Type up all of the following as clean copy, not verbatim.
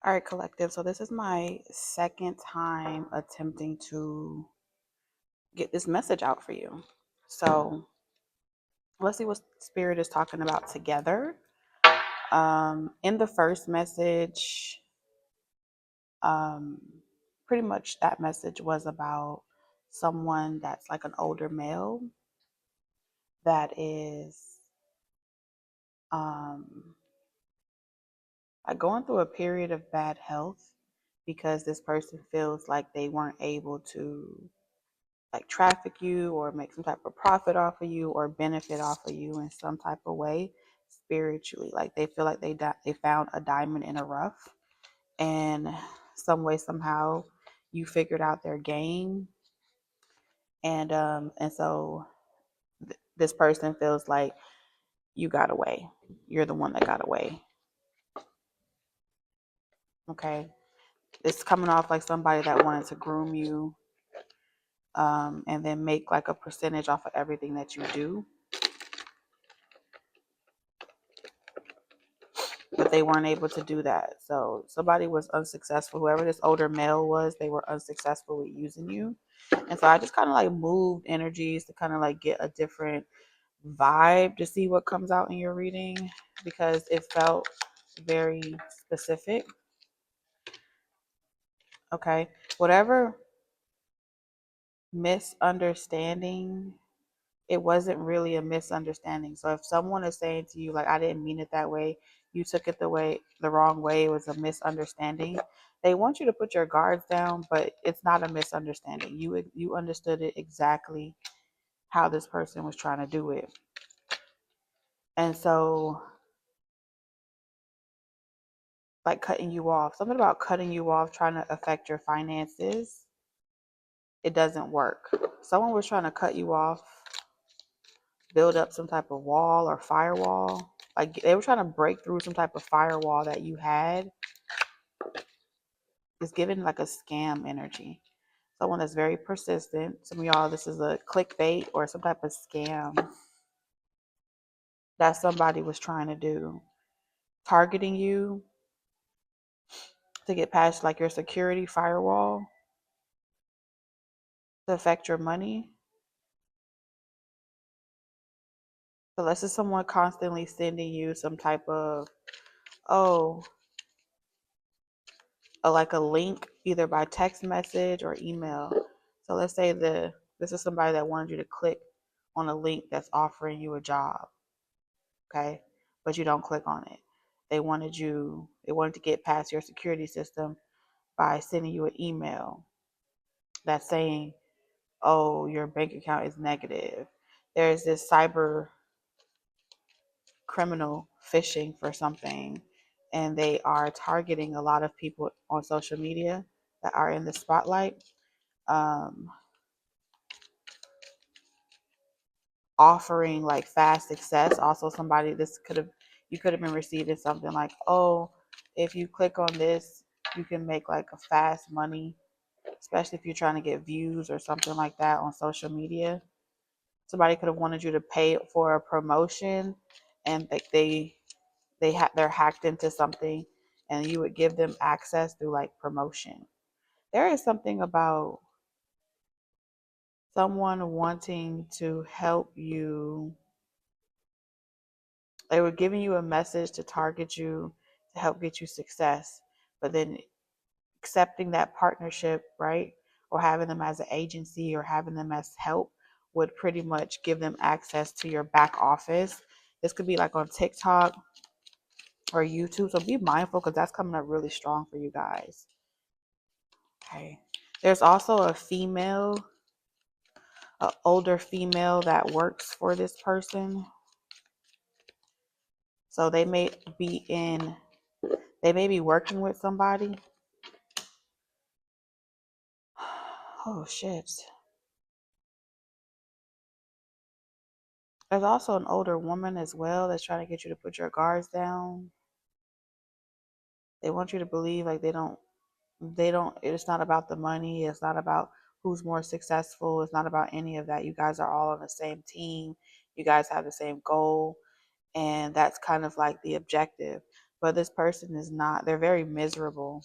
All right, collective. So this is my second time attempting to get this message out for you. So let's see what Spirit is talking about together. In the first message, um, pretty much that message was about someone that's like an older male that is um, like going through a period of bad health because this person feels like they weren't able to like traffic you or make some type of profit off of you or benefit off of you in some type of way spiritually. Like they feel like they found a diamond in a rough, and some way somehow you figured out their game, and so this person feels like you got away. You're the one that got away. Okay, it's coming off like somebody that wanted to groom you, and then make like a percentage off of everything that you do, but they weren't able to do that. So somebody was unsuccessful. Whoever this older male was, they were unsuccessful with using you. And so I just kind of like moved energies to kind of like get a different vibe to see what comes out in your reading, because it felt very specific. Okay. Whatever misunderstanding, it wasn't really a misunderstanding. So if someone is saying to you like, I didn't mean it that way, you took it the wrong way, it was a misunderstanding, they want you to put your guards down, but it's not a misunderstanding. You understood it exactly how this person was trying to do it. And so like cutting you off, something about cutting you off trying to affect your finances, it doesn't work. Someone was trying to cut you off, build up some type of wall or firewall. Like they were trying to break through some type of firewall that you had. It's given like a scam energy. Someone that's very persistent. Some of y'all, this is a clickbait or some type of scam that somebody was trying to do. Targeting you to get past like your security firewall to affect your money. So this is someone constantly sending you some type of, oh, like a link either by text message or email. So let's say this is somebody that wanted you to click on a link that's offering you a job, okay? But you don't click on it. They wanted to get past your security system by sending you an email that's saying, oh, your bank account is negative. There's this cyber criminal phishing for something, and they are targeting a lot of people on social media that are in the spotlight, um, offering like fast success. Also, you could have been receiving something like, oh, if you click on this, you can make like a fast money, especially if you're trying to get views or something like that on social media. Somebody could have wanted you to pay for a promotion, and like they're hacked into something, and you would give them access through like promotion. There is something about someone wanting to help you. They were giving you a message to target you to help get you success, but then accepting that partnership, right? Or having them as an agency or having them as help would pretty much give them access to your back office. This could be like on TikTok or YouTube. So be mindful because that's coming up really strong for you guys. Okay. There's also an older female that works for this person. So they may be working with somebody. Oh shit. There's also an older woman as well that's trying to get you to put your guards down. They want you to believe like it's not about the money, it's not about who's more successful, it's not about any of that. You guys are all on the same team. You guys have the same goal, and that's kind of like the objective. but this person is not. They're very miserable.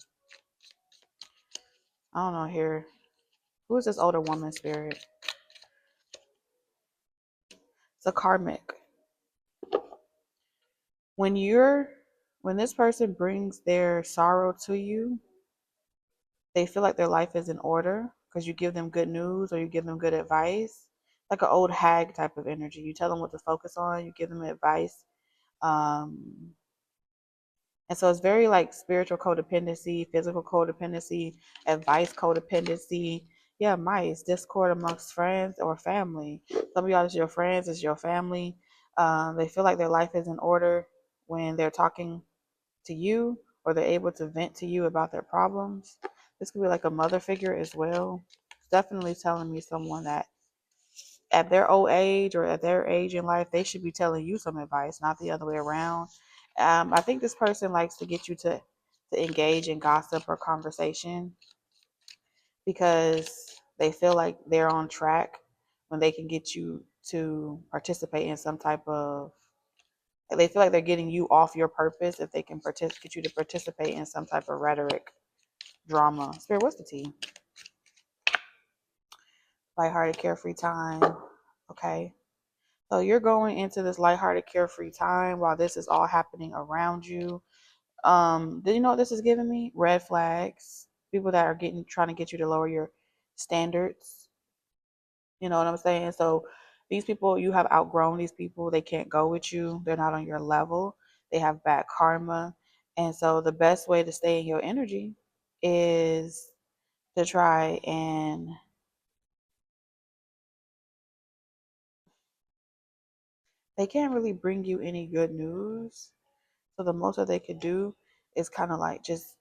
I don't know here. Who is this older woman spirit? It's a karmic. When this person brings their sorrow to you, they feel like their life is in order because you give them good news or you give them good advice. Like an old hag type of energy. You tell them what to focus on, you give them advice. Um, and so it's very like spiritual codependency, physical codependency, advice codependency. Yeah, mice, discord amongst friends or family. Some of y'all is your friends, is your family. They feel like their life is in order when they're talking to you or they're able to vent to you about their problems. This could be like a mother figure as well. It's definitely telling me someone that at their old age or at their age in life, they should be telling you some advice, not the other way around. I think this person likes to get you to engage in gossip or conversation because they feel like they're on track when they can get you to participate in some type of, they feel like they're getting you off your purpose if they can get you to participate in some type of rhetoric, drama. Spirit, what's the tea? Lighthearted, carefree time. Okay. So you're going into this lighthearted, carefree time while this is all happening around you. Did you know what this is giving me? Red flags. People that are trying to get you to lower your standards. You know what I'm saying? So these people, you have outgrown these people. They can't go with you. They're not on your level. They have bad karma. And so the best way to stay in your energy is to try and they can't really bring you any good news. So the most that they could do is kind of like just,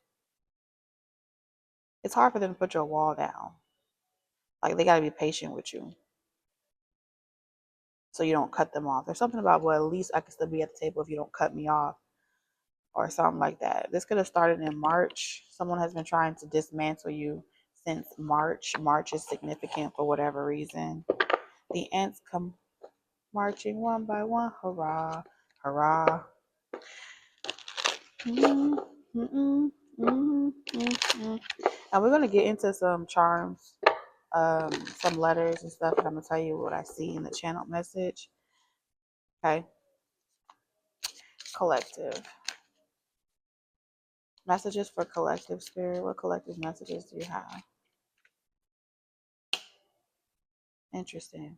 it's hard for them to put your wall down. Like they got to be patient with you so you don't cut them off. There's something about, well, at least I can still be at the table if you don't cut me off or something like that. This could have started in March. Someone has been trying to dismantle you since March. March is significant for whatever reason. The ants come marching one by one. Hurrah, hurrah. Mm-mm, mm-mm, mm-mm, mm-mm. And we're going to get into some charms, some letters and stuff, and I'm going to tell you what I see in the channel message. Okay. Collective. Messages for collective spirit. What collective messages do you have? Interesting.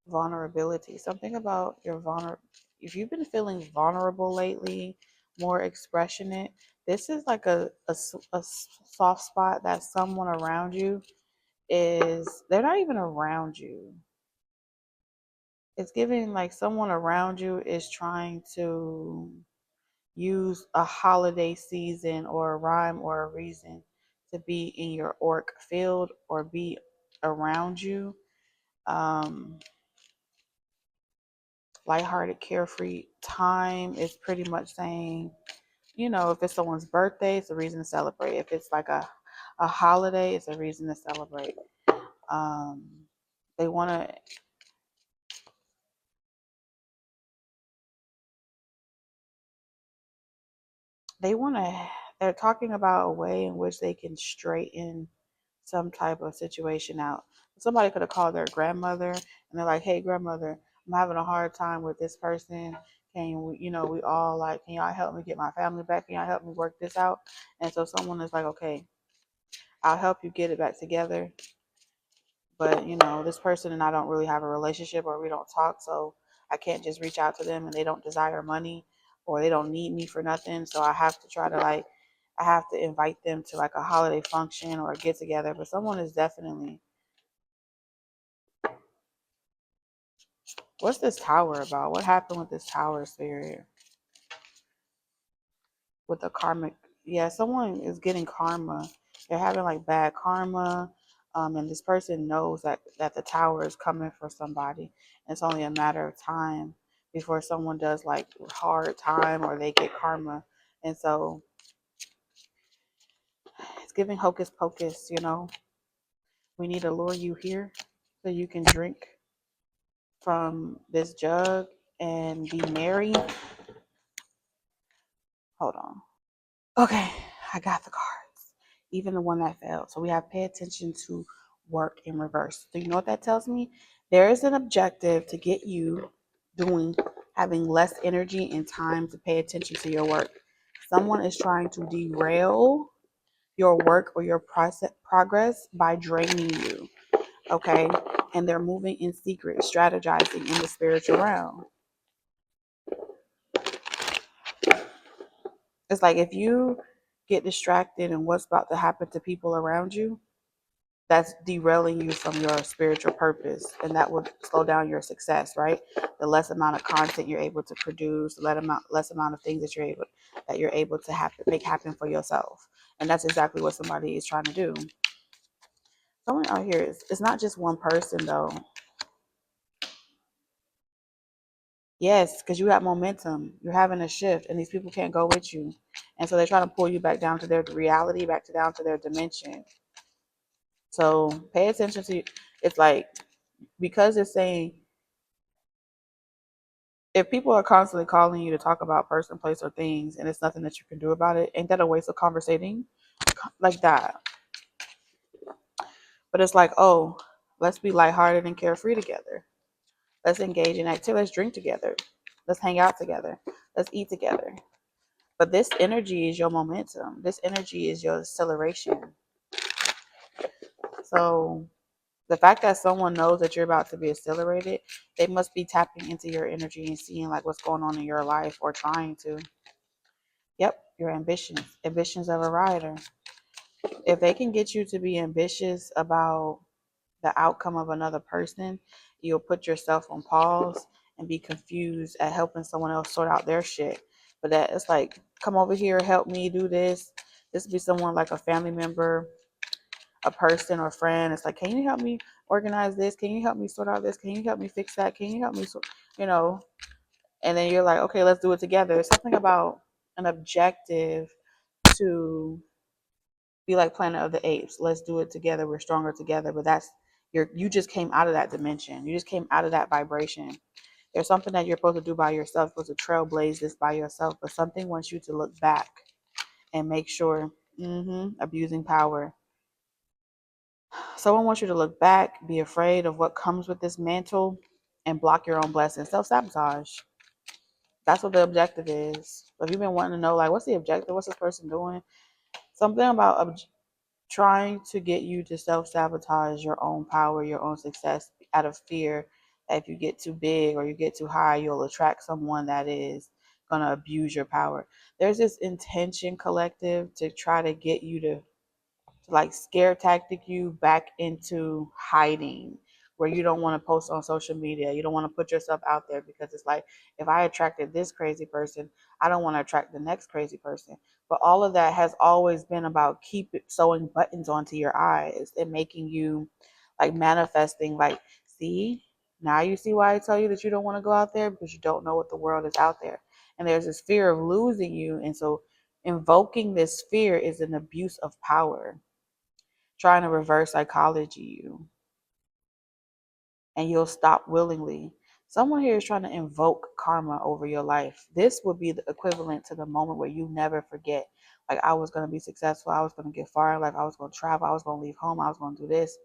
Vulnerability. Something about your if you've been feeling vulnerable lately, more expressionate, this is like a soft spot that someone around you they're not even around you. It's giving like someone around you is trying to use a holiday season or a rhyme or a reason to be in your auric field or be around you. Lighthearted, carefree time is pretty much saying, you know, if it's someone's birthday, it's a reason to celebrate. If it's like a holiday, it's a reason to celebrate. Um, they want to they're talking about a way in which they can straighten some type of situation out. Somebody could have called their grandmother and they're like, hey, grandmother, I'm having a hard time with this person. Can we, we all like, can y'all help me get my family back? Can y'all help me work this out? And so someone is like, okay, I'll help you get it back together. But, this person and I don't really have a relationship or we don't talk. So I can't just reach out to them and they don't desire money or they don't need me for nothing. So I have to try to I have to invite them to like a holiday function or a get together. But someone is definitely, what's this tower about? What happened with this tower spirit? With the karmic, yeah, someone is getting karma. They're having like bad karma. And this person knows that the tower is coming for somebody. It's only a matter of time before someone does like hard time or they get karma. And so it's giving hocus pocus, We need to lure you here so you can drink from this jug and be merry. Okay, I got the cards. Even the one that failed. So we have pay attention to work in reverse. So you know what that tells me? There is an objective to get you having less energy and time to pay attention to your work. Someone is trying to derail your work or your progress by draining you. Okay? And they're moving in secret, strategizing in the spiritual realm. It's like if you get distracted in what's about to happen to people around you, that's derailing you from your spiritual purpose, and that would slow down your success, right? The less amount of content you're able to produce, the less amount of things that you're able to make happen for yourself. And that's exactly what somebody is trying to do. Someone out here it's not just one person though. Yes, because you have momentum. You're having a shift, and these people can't go with you. And so they're trying to pull you back down to their reality, down to their dimension. So pay attention to it's like because it's saying if people are constantly calling you to talk about person, place, or things, and it's nothing that you can do about it, ain't that a waste of conversating like that? But it's like, oh, let's be lighthearted and carefree together. Let's engage in activity. Let's drink together. Let's hang out together. Let's eat together. But this energy is your momentum. This energy is your acceleration. So the fact that someone knows that you're about to be accelerated, they must be tapping into your energy and seeing like what's going on in your life or trying to. Yep, your ambitions of a rider. If they can get you to be ambitious about the outcome of another person, you'll put yourself on pause and be confused at helping someone else sort out their shit. But that it's like, come over here, help me do this. This would be someone like a family member, a person or friend. It's like, can you help me organize this? Can you help me sort out this? Can you help me fix that? Can you help me you know? And then you're like, okay, let's do it together. It's something about an objective to be like Planet of the Apes. Let's do it together. We're stronger together. But you just came out of that dimension. You just came out of that vibration. There's something that you're supposed to do by yourself, supposed to trailblaze this by yourself, but something wants you to look back and make sure, abusing power. Someone wants you to look back, be afraid of what comes with this mantle, and block your own blessings. Self-sabotage. That's what the objective is. If you've been wanting to know, like, what's the objective? What's this person doing? Something about trying to get you to self-sabotage your own power, your own success out of fear that if you get too big or you get too high, you'll attract someone that is going to abuse your power. There's this intention collective to try to get you to like scare tactic you back into hiding where you don't want to post on social media. You don't want to put yourself out there because it's like, if I attracted this crazy person, I don't want to attract the next crazy person. But all of that has always been about sewing buttons onto your eyes and making you like manifesting like, see, now you see why I tell you that you don't want to go out there, because you don't know what the world is out there. And there's this fear of losing you. And so invoking this fear is an abuse of power, trying to reverse psychology you, and you'll stop willingly. Someone here is trying to invoke karma over your life. This would be the equivalent to the moment where you never forget. Like, I was going to be successful. I was going to get far. Like, I was going to travel. I was going to leave home. I was going to do this.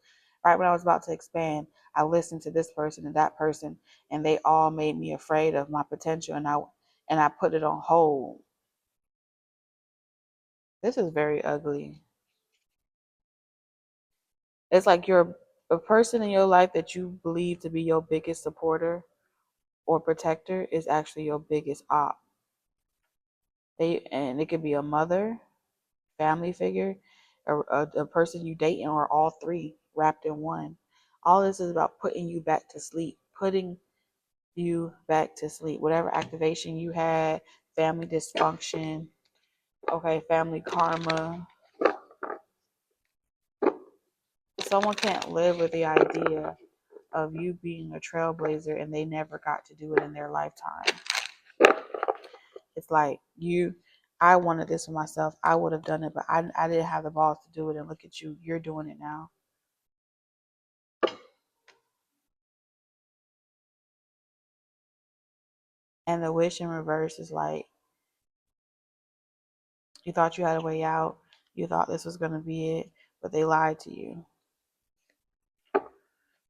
Right when I was about to expand, I listened to this person and that person, and they all made me afraid of my potential, and I put it on hold. This is very ugly. It's like you're a person in your life that you believe to be your biggest supporter or protector is actually your biggest op. And it could be a mother, family figure, a person you date, or all three wrapped in one. All this is about putting you back to sleep, putting you back to sleep. Whatever activation you had, family dysfunction, okay, family karma. Someone can't live with the idea of you being a trailblazer and they never got to do it in their lifetime. It's like I wanted this for myself. I would have done it, but I didn't have the balls to do it. And look at you. You're doing it now. And the wish in reverse is like, You thought you had a way out. You thought this was going to be it, but they lied to you.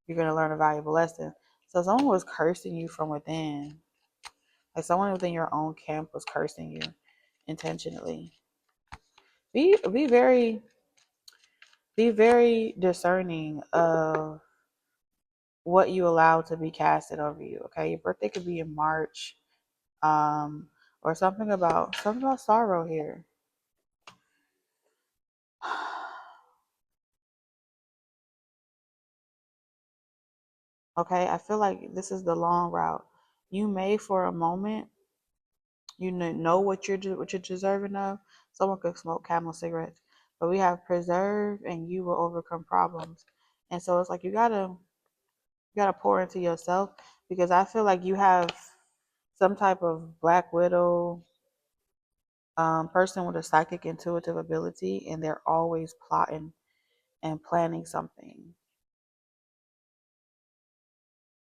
You're going to learn a valuable lesson. So someone was cursing you from within. Like someone within your own camp was cursing you intentionally. Be very discerning of what you allow to be casted over you. Okay, your birthday could be in March, or something about sorrow here. Okay, I feel like this is the long route. You may, for a moment, you know what you're deserving of. Someone could smoke Camel cigarettes, but we have preserve, and you will overcome problems. And so it's like you gotta pour into yourself, because I feel like you have some type of Black Widow person with a psychic intuitive ability, and they're always plotting and planning something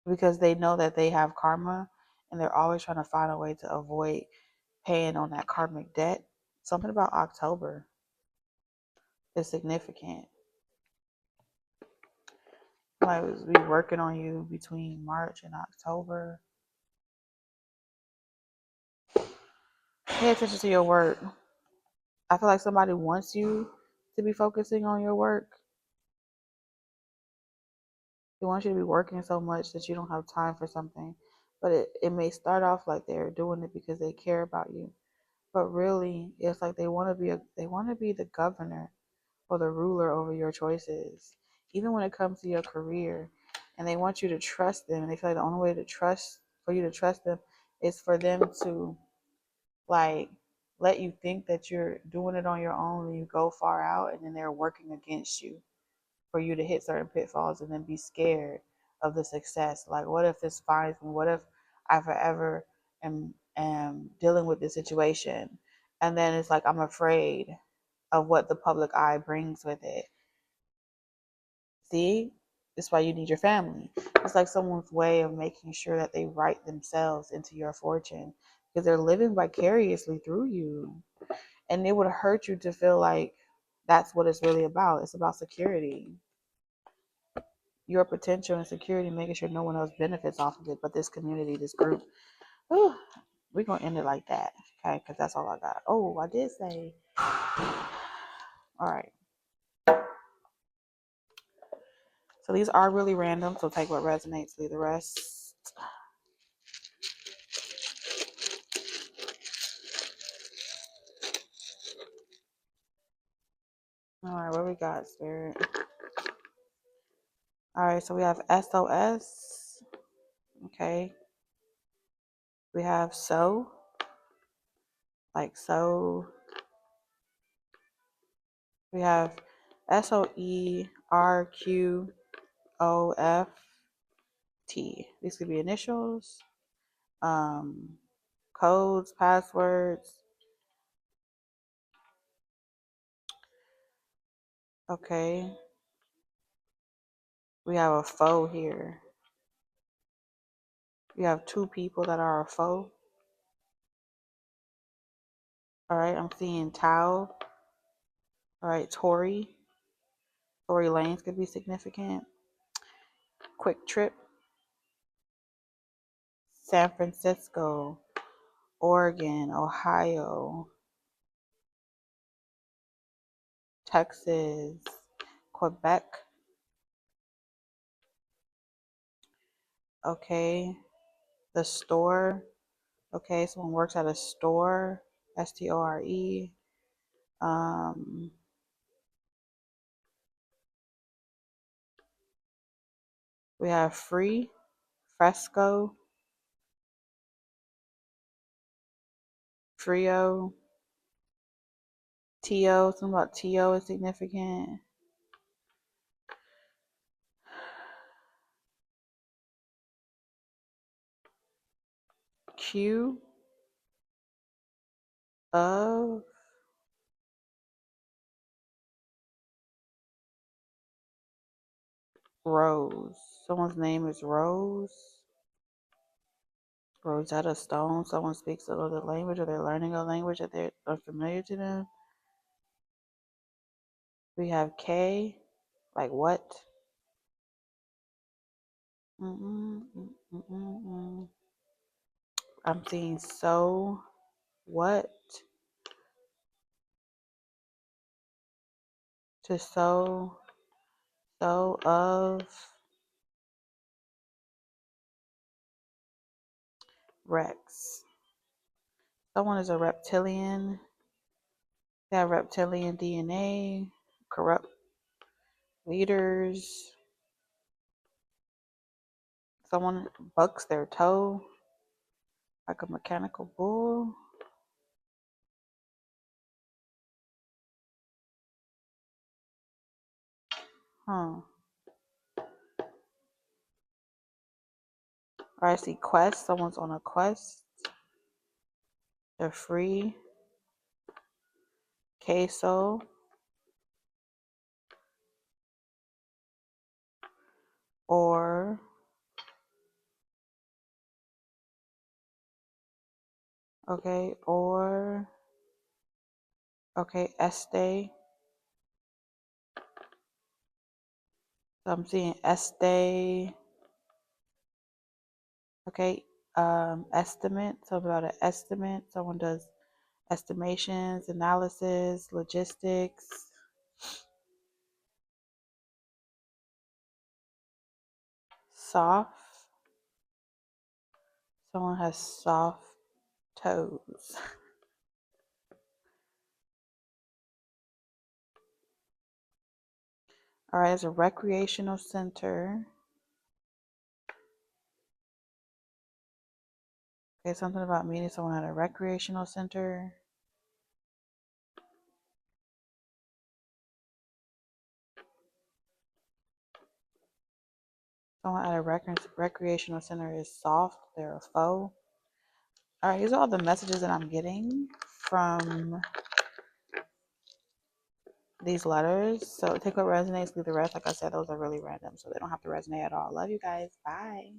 because they know that they have karma, and they're always trying to find a way to avoid paying on that karmic debt. Something about October is significant. Like be working on you between March and October. Pay attention to your work. I feel like somebody wants you to be focusing on your work. They want you to be working so much that you don't have time for something. But it may start off like they're doing it because they care about you. But really, it's like they want to be the governor or the ruler over your choices, even when it comes to your career. And they want you to trust them. And they feel like the only way for you to trust them is for them to like let you think that you're doing it on your own, and you go far out, and then they're working against you for you to hit certain pitfalls and then be scared of the success. Like, what if this finds me? What if I forever am dealing with this situation? And then it's like I'm afraid of what the public eye brings with it. See? That's why you need your family. It's like someone's way of making sure that they write themselves into your fortune, because they're living vicariously through you. And it would hurt you to feel like that's what it's really about. It's about security. Your potential and security, making sure no one else benefits off of it, but this community, this group. Whew, we're going to end it like that, okay? Because that's all I got. Oh, I did say. All right. So these are really random, so take what resonates, leave the rest. All right, what we got, Spirit? All right, so we have SOS. Okay. We have so, like so. We have SOERQOFT. These could be initials, codes, passwords. Okay. We have a foe here. We have two people that are a foe. All right, I'm seeing Tao. All right, Tory. Tory Lanez could be significant. Quick Trip. San Francisco. Oregon. Ohio. Texas. Quebec. Okay. The store. Okay, someone works at a store. STORE. Um, we have Free. Fresco. Frio. TO. Something about TO is significant. Q of Rose. Someone's name is Rose. Rosetta Stone. Someone speaks another language, or they're learning a language that they're unfamiliar to them. We have K, like what? Mm-mm. I'm seeing so what? To so of Rex. Someone is a reptilian. They have reptilian DNA, corrupt leaders. Someone bucks their toe like a mechanical bull. Huh. Or I see quest. Someone's on a quest. They're free. Queso. Or okay. Or okay. Este. So I'm seeing este. Okay. Estimate. So about an estimate. Someone does estimations, analysis, logistics. Soft. Someone has soft toes. All right, it's a recreational center. Okay, something about meeting someone at a recreational center. Someone at a recreational center is soft. They're a foe. All right, these are all the messages that I'm getting from these letters. So take what resonates, leave the rest. Like I said, those are really random, so they don't have to resonate at all. Love you guys. Bye.